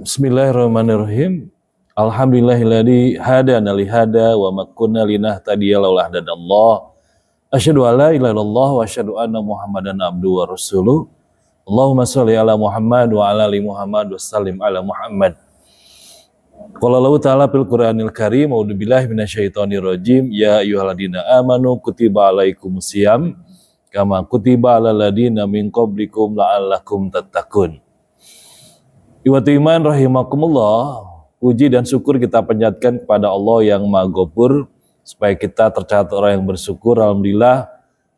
Bismillahirrahmanirrahim. Alhamdulillahilladzi hadana li hada wa ma kunna linahtadiya laula hadanallah. Asyhadu an la ilaha illallah wa asyhadu anna Muhammadan abduhu wa rasuluh. Allahumma shalli ala Muhammad wa ala ali Muhammad wa sallim ala Muhammad. Qala Allah ta'ala fil Qur'anil Karim, a'udzubillahi minasyaitonir rajim. Ya ayyuhalladzina amanu kutiba alaikumusiyam kama kutiba alal ladzina min qablikum la'allakum tattaqun. Iwatu iman rahimakumullah, puji dan syukur kita panjatkan kepada Allah yang Maha Ghafur supaya kita tercatat orang yang bersyukur. Alhamdulillah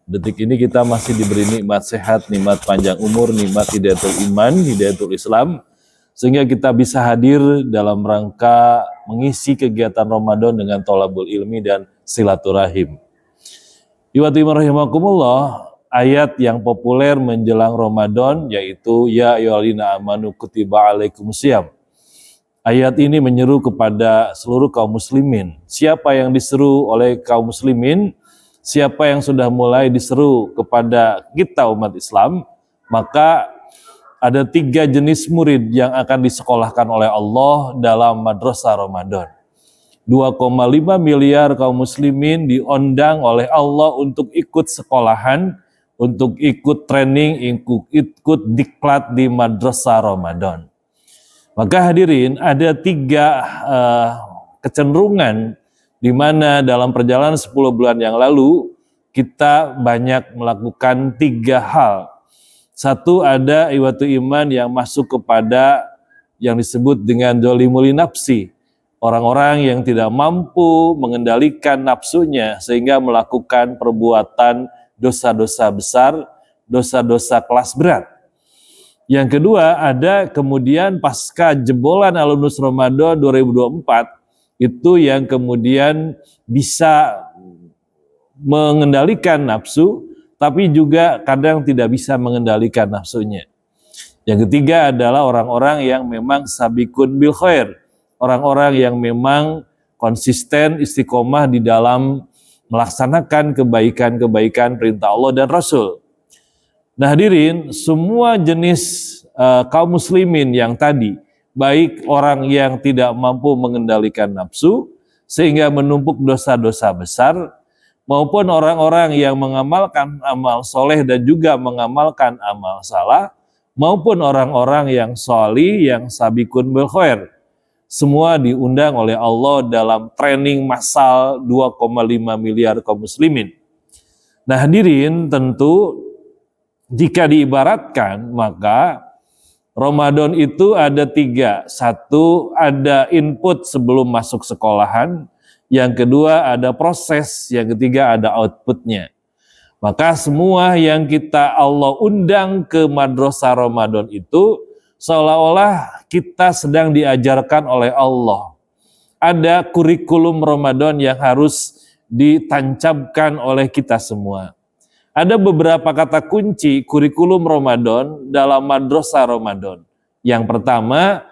detik ini kita masih diberi nikmat sehat, nikmat panjang umur, nikmat hidayatul iman, hidayatul Islam, sehingga kita bisa hadir dalam rangka mengisi kegiatan Ramadan dengan thalabul ilmi dan silaturahim. Iwatu iman rahimakumullah, ayat yang populer menjelang Ramadan yaitu ya ayyuhalladzina amanu kutiba alaikumusiyam. Ayat ini menyeru kepada seluruh kaum muslimin. Siapa yang diseru oleh kaum muslimin, siapa yang sudah mulai diseru kepada kita umat Islam, maka ada 3 jenis murid yang akan disekolahkan oleh Allah dalam madrasah Ramadan. 2,5 miliar kaum muslimin diundang oleh Allah untuk ikut sekolahan, untuk ikut training, ikut diklat di madrasah Ramadan. Maka hadirin, ada 3 kecenderungan di mana dalam perjalanan 10 bulan yang lalu kita banyak melakukan 3 hal. Satu, ada iwatu iman yang masuk kepada yang disebut dengan dolimuli nafsi. Orang-orang yang tidak mampu mengendalikan nafsunya sehingga melakukan perbuatan dosa-dosa besar, dosa-dosa kelas berat. Yang kedua, ada kemudian pasca jebolan alumnus Ramadan 2024, itu yang kemudian bisa mengendalikan nafsu, tapi juga kadang tidak bisa mengendalikan nafsunya. Yang ketiga adalah orang-orang yang memang sabikun bil khair, orang-orang yang memang konsisten istiqomah di dalam melaksanakan kebaikan-kebaikan perintah Allah dan Rasul. Nah hadirin, semua jenis kaum muslimin yang tadi, baik orang yang tidak mampu mengendalikan nafsu sehingga menumpuk dosa-dosa besar, maupun orang-orang yang mengamalkan amal soleh dan juga mengamalkan amal salah, maupun orang-orang yang sholih, yang sabikun bil khair. Semua diundang oleh Allah dalam training massal 2,5 miliar kaum muslimin. Nah hadirin, tentu jika diibaratkan maka Ramadan itu ada 3. Satu, ada input sebelum masuk sekolahan. Yang kedua, ada proses. Yang ketiga, ada outputnya. Maka semua yang kita Allah undang ke madrasah Ramadan itu seolah-olah kita sedang diajarkan oleh Allah. Ada kurikulum Ramadan yang harus ditancapkan oleh kita semua. Ada beberapa kata kunci kurikulum Ramadan dalam madrasah Ramadan. Yang pertama,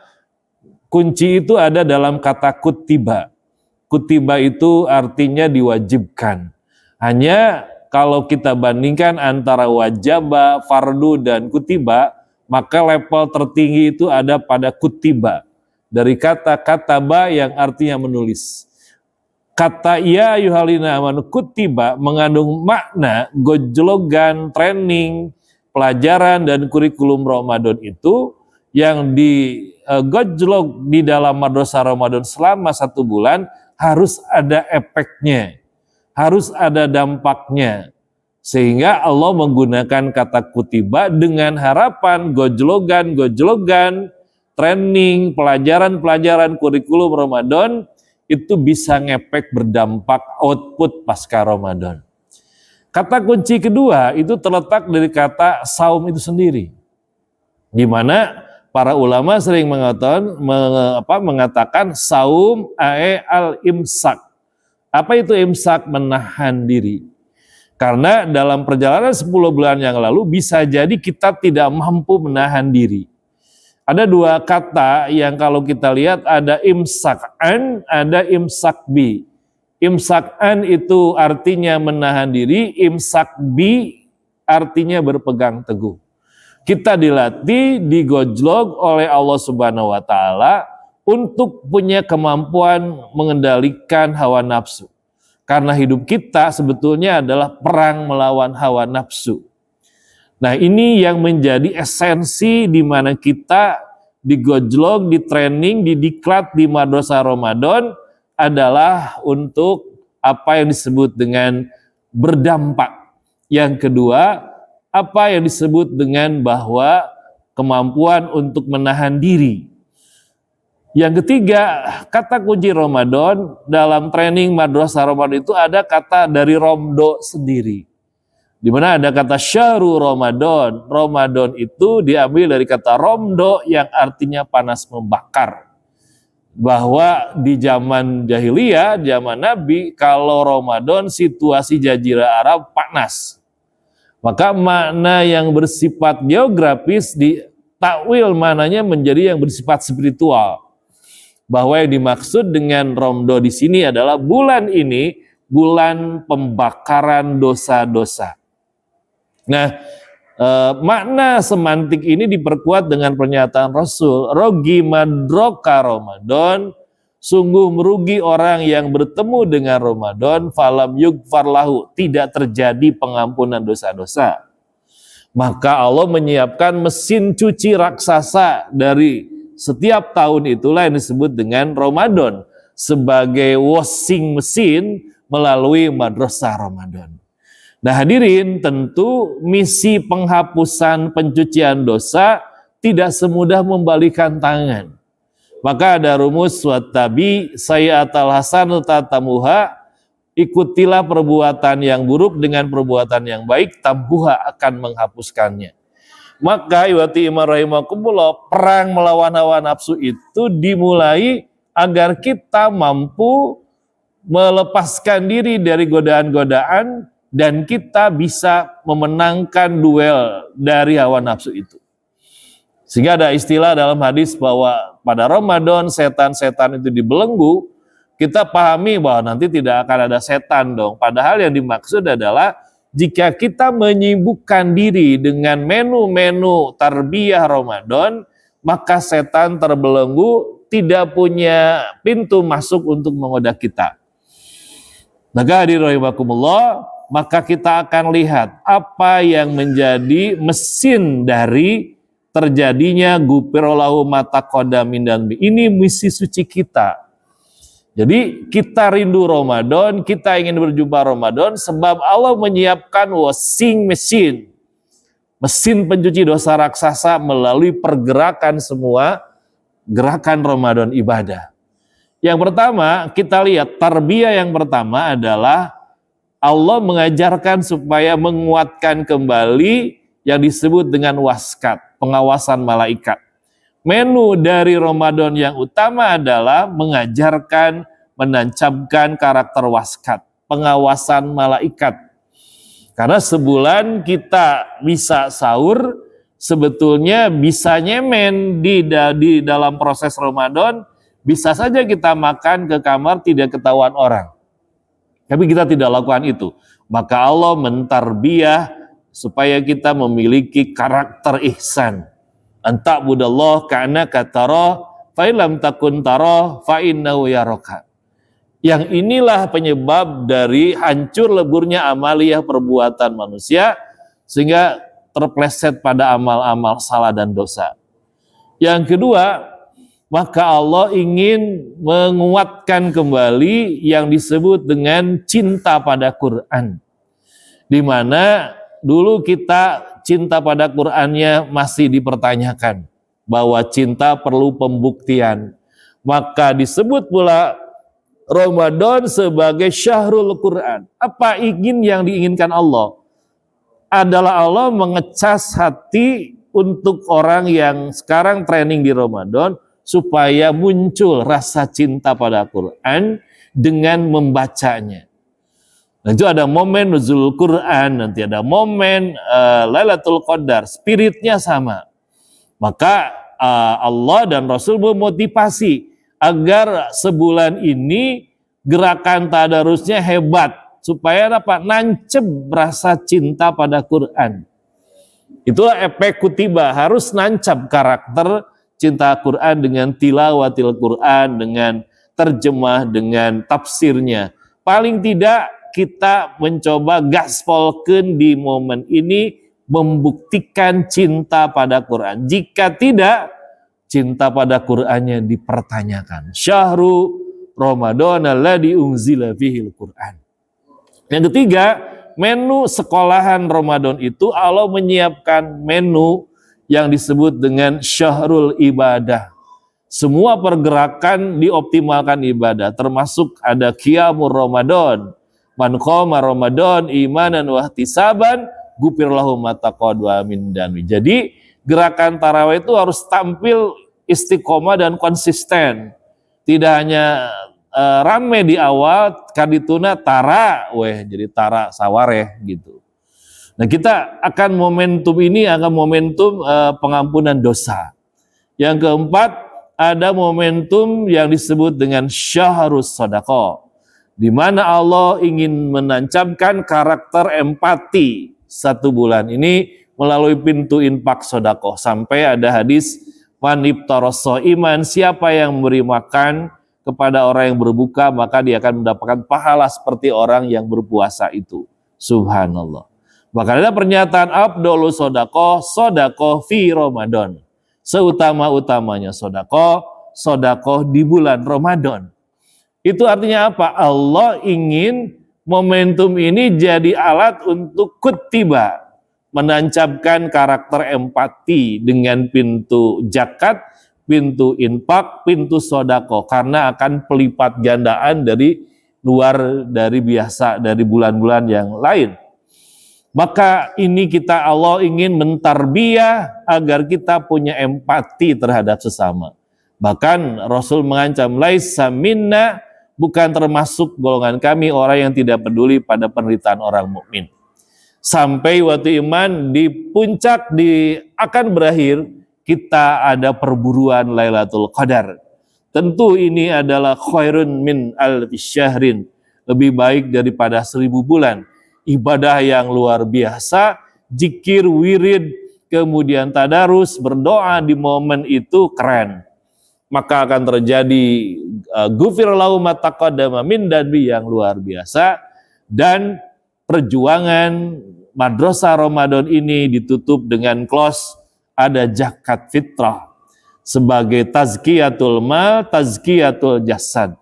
kunci itu ada dalam kata kutiba. Kutiba itu artinya diwajibkan. Hanya kalau kita bandingkan antara wajaba, fardu, dan kutiba, maka level tertinggi itu ada pada kutiba. Dari kata kataba yang artinya menulis. Kata ya ayyuhalladzina amanu kutiba mengandung makna gojlogan, training, pelajaran, dan kurikulum Ramadan itu yang digojlog di dalam madrasah Ramadan selama 1 bulan harus ada efeknya, harus ada dampaknya. Sehingga Allah menggunakan kata kutiba dengan harapan gojlogan, training, pelajaran kurikulum Ramadan itu bisa ngepek berdampak output pasca Ramadan. Kata kunci kedua itu terletak dari kata saum itu sendiri. Di mana para ulama sering mengatakan saum al-imsak. Apa itu imsak? Menahan diri. Karena dalam perjalanan 10 bulan yang lalu bisa jadi kita tidak mampu menahan diri. Ada 2 kata yang kalau kita lihat ada imsak'an, ada imsakbi. Imsak'an itu artinya menahan diri, imsakbi artinya berpegang teguh. Kita dilatih, digojlok oleh Allah Subhanahu wa taala untuk punya kemampuan mengendalikan hawa nafsu. Karena hidup kita sebetulnya adalah perang melawan hawa nafsu. Nah, ini yang menjadi esensi di mana kita digojlok, di training, didiklat di Madrasah Ramadan adalah untuk apa yang disebut dengan berdampak. Yang kedua, apa yang disebut dengan bahwa kemampuan untuk menahan diri. Yang ketiga, kata kunci Ramadan dalam training Madrasah Ramadan itu ada kata dari Romdo sendiri. Di mana ada kata Syahrul Ramadan. Ramadan itu diambil dari kata Romdo yang artinya panas membakar. Bahwa di zaman jahiliyah, zaman Nabi, kalau Ramadan situasi Jazirah Arab panas. Maka makna yang bersifat geografis di takwil maknanya menjadi yang bersifat spiritual. Bahwa yang dimaksud dengan Romdo di sini adalah bulan ini bulan pembakaran dosa-dosa. Nah, makna semantik ini diperkuat dengan pernyataan Rasul, rogi madroka Ramadan, sungguh merugi orang yang bertemu dengan Ramadan, falam yugfar lahu, tidak terjadi pengampunan dosa-dosa. Maka Allah menyiapkan mesin cuci raksasa dari setiap tahun, itulah yang disebut dengan Ramadan sebagai washing mesin melalui Madrasah Ramadan. Nah hadirin, tentu misi penghapusan pencucian dosa tidak semudah membalikan tangan. Maka ada rumus wattabi sayyatal hasanatu tatamuha, ikutilah perbuatan yang buruk dengan perbuatan yang baik, tambuha akan menghapuskannya. Maka iwati iman rahimakumullah, perang melawan hawa nafsu itu dimulai agar kita mampu melepaskan diri dari godaan-godaan dan kita bisa memenangkan duel dari hawa nafsu itu. Sehingga ada istilah dalam hadis bahwa pada Ramadan setan-setan itu dibelenggu, kita pahami bahwa nanti tidak akan ada setan dong. Padahal yang dimaksud adalah jika kita menyibukkan diri dengan menu-menu tarbiyah Ramadan, maka setan terbelenggu, tidak punya pintu masuk untuk menggoda kita. Maka hadirin rahimakumullah, maka kita akan lihat apa yang menjadi mesin dari terjadinya gufirallahu ma taqaddama min dzanbi. Ini misi suci kita. Jadi kita rindu Ramadan, kita ingin berjumpa Ramadan sebab Allah menyiapkan washing machine, mesin pencuci dosa raksasa melalui pergerakan semua gerakan Ramadan ibadah. Yang pertama, kita lihat tarbiyah yang pertama adalah Allah mengajarkan supaya menguatkan kembali yang disebut dengan waskat, pengawasan malaikat. Menu dari Ramadan yang utama adalah mengajarkan, menancapkan karakter waskat, pengawasan malaikat. Karena sebulan kita bisa sahur, sebetulnya bisa nyemen di dalam proses Ramadan, bisa saja kita makan ke kamar tidak ketahuan orang. Tapi kita tidak lakukan itu. Maka Allah mentarbiyah supaya kita memiliki karakter ihsan. Anta budallah ka'annaka tara fa illam takun tara fa innahu yaraka. Yang inilah penyebab dari hancur leburnya amaliyah perbuatan manusia sehingga terpleset pada amal-amal salah dan dosa. Yang kedua, maka Allah ingin menguatkan kembali yang disebut dengan cinta pada Quran. Di mana dulu kita cinta pada Qur'annya masih dipertanyakan, bahwa cinta perlu pembuktian. Maka disebut pula Ramadan sebagai syahrul Qur'an. Apa ingin yang diinginkan Allah? Adalah Allah mengecas hati untuk orang yang sekarang training di Ramadan supaya muncul rasa cinta pada Quran dengan membacanya. Nah, itu ada momen nuzul Quran, nanti ada momen Lailatul Qadar, spiritnya sama. Maka Allah dan Rasul memotivasi agar sebulan ini gerakan tadarusnya hebat supaya dapat nancep rasa cinta pada Quran. Itulah efek kutiba, harus nancap karakter cinta Quran dengan tilawatil Quran, dengan terjemah, dengan tafsirnya. Paling tidak kita mencoba gaspolkeun di momen ini membuktikan cinta pada Quran. Jika tidak, cinta pada Qurannya dipertanyakan. Syahru Ramadan alladzi unzila fihil Quran. Yang ketiga, menu sekolahan Ramadan itu Allah menyiapkan menu yang disebut dengan syahrul ibadah. Semua pergerakan dioptimalkan ibadah, termasuk ada qiyamul Ramadan. Man qama Ramadan imanan wa ihtisaban ghufir lahu ma taqaddama min dhanbi. Jadi gerakan tarawih itu harus tampil istiqomah dan konsisten. Tidak hanya rame di awal, kadituna tara, jadi tara sawareh gitu. Nah, kita akan momentum ini akan momentum pengampunan dosa. Yang keempat, ada momentum yang disebut dengan syahrus shadaqah, di mana Allah ingin menancapkan karakter empati 1 bulan ini melalui pintu infak shadaqah. Sampai ada hadis, man iftarasa iman, siapa yang memberi makan kepada orang yang berbuka, maka dia akan mendapatkan pahala seperti orang yang berpuasa itu. Subhanallah. Maka ada pernyataan afdhalu shadaqah fi Ramadan. Seutama-utamanya sedekah di bulan Ramadan. Itu artinya apa? Allah ingin momentum ini jadi alat untuk kutiba, menancapkan karakter empati dengan pintu zakat, pintu infak, pintu sedekah, karena akan pelipat gandaan dari luar dari biasa, dari bulan-bulan yang lain. Maka ini Allah ingin mentarbiyah agar kita punya empati terhadap sesama. Bahkan Rasul mengancam, laisa minna, bukan termasuk golongan kami orang yang tidak peduli pada penderitaan orang mukmin. Sampai waktu iman di puncak akan berakhir, kita ada perburuan Lailatul Qadar. Tentu ini adalah khairun min alfi syahrin, lebih baik daripada 1000 bulan. Ibadah yang luar biasa, zikir, wirid, kemudian tadarus, berdoa di momen itu keren. Maka akan terjadi ghufir lahu ma taqaddama min dhanbi yang luar biasa, dan perjuangan madrasah Ramadan ini ditutup dengan close, ada zakat fitrah sebagai tazkiyatul mal, tazkiyatul jasad.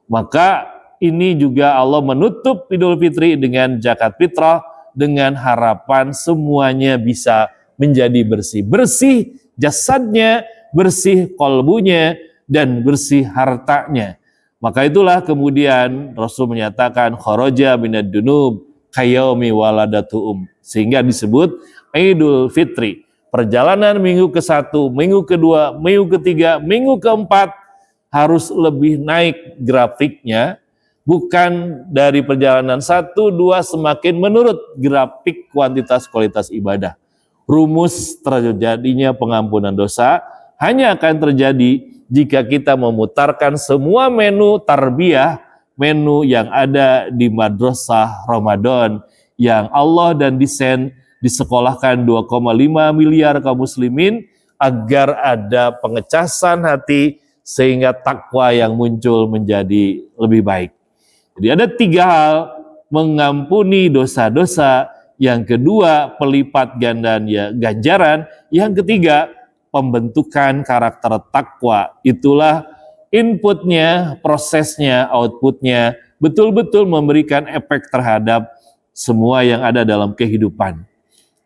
Maka ini juga Allah menutup Idul Fitri dengan zakat fitrah, dengan harapan semuanya bisa menjadi bersih. Bersih jasadnya, bersih kolbunya, dan bersih hartanya. Maka itulah kemudian Rasul menyatakan kharaja minad dunub kayaumi waladatuum, sehingga disebut Idul Fitri. Perjalanan minggu ke-1, minggu ke-2, minggu ke-3, minggu ke-4 harus lebih naik grafiknya. Bukan dari perjalanan 1, 2 semakin menurut grafik kuantitas kualitas ibadah. Rumus terjadinya pengampunan dosa hanya akan terjadi jika kita memutarkan semua menu tarbiyah, menu yang ada di madrasah Ramadan yang Allah dan desain disekolahkan 2,5 miliar kaum muslimin agar ada pengecasan hati sehingga takwa yang muncul menjadi lebih baik. Jadi ada 3 hal: mengampuni dosa-dosa, yang kedua pelipat gandaan ganjaran, yang ketiga pembentukan karakter takwa. Itulah inputnya, prosesnya, outputnya, betul-betul memberikan efek terhadap semua yang ada dalam kehidupan.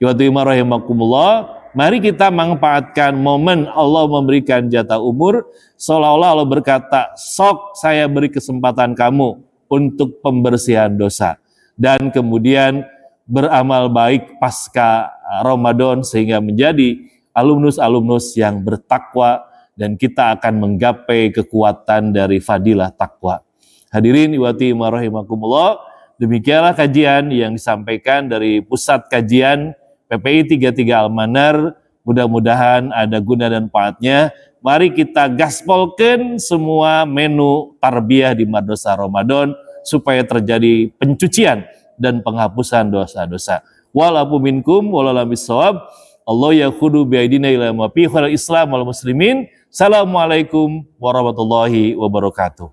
Rahimakumullah, mari kita manfaatkan momen Allah memberikan jatah umur, seolah-olah Allah berkata, sok saya beri kesempatan kamu untuk pembersihan dosa, dan kemudian beramal baik pasca Ramadan sehingga menjadi alumnus-alumnus yang bertakwa, dan kita akan menggapai kekuatan dari fadilah takwa. Hadirin iwati rahimakumullah, demikianlah kajian yang disampaikan dari Pusat Kajian PPI 33 Al-Manar. Mudah-mudahan ada guna dan manfaatnya. Mari kita gaspolkan semua menu tarbiyah di madrasah Ramadan supaya terjadi pencucian dan penghapusan dosa-dosa. walafu minkum walalam bisawab. Allah yakhudu biaidina ila ma fi khairal Islam wal muslimin. Assalamualaikum warahmatullahi wabarakatuh.